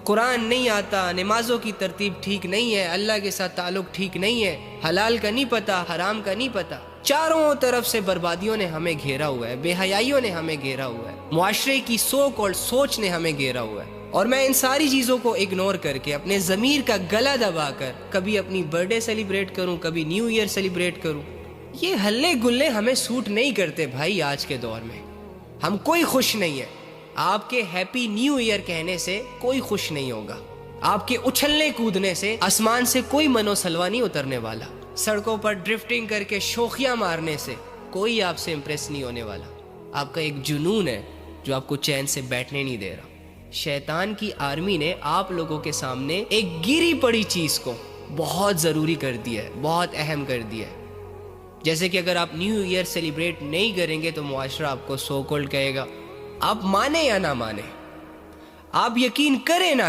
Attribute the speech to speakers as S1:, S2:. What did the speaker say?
S1: قرآن نہیں آتا، نمازوں کی ترتیب ٹھیک نہیں ہے، اللہ کے ساتھ تعلق ٹھیک نہیں ہے، حلال کا نہیں پتہ، حرام کا نہیں پتہ، چاروں طرف سے بربادیوں نے ہمیں گھیرا ہوا ہے، بے حیائیوں نے ہمیں گھیرا ہوا ہے، معاشرے کی سوچ نے ہمیں گھیرا ہوا ہے، اور میں ان ساری چیزوں کو اگنور کر کے اپنے ضمیر کا گلا دبا کر کبھی اپنی برتھ ڈے سیلیبریٹ کروں، کبھی نیو ایئر سیلیبریٹ کروں، یہ ہلے گلے ہمیں سوٹ نہیں کرتے بھائی۔ آج کے دور میں ہم کوئی خوش نہیں ہے، آپ کے ہیپی نیو ایئر کہنے سے کوئی خوش نہیں ہوگا، آپ کے اچھلنے کودنے سے آسمان سے کوئی منو سلوا نہیں اترنے والا، سڑکوں پر ڈرفٹنگ کر کے شوخیاں مارنے سے کوئی آپ سے امپریس نہیں ہونے والا۔ آپ کا ایک جنون ہے جو آپ کو چین سے بیٹھنے نہیں دے رہا۔ شیطان کی آرمی نے آپ لوگوں کے سامنے ایک گری پڑی چیز کو بہت ضروری کر دیا ہے، بہت اہم کر دیا ہے، جیسے کہ اگر آپ نیو ایئر سیلیبریٹ نہیں کریں گے تو معاشرہ آپ کو سو کولڈ کہے گا، آپ مانے یا نہ مانے، آپ یقین کریں نہ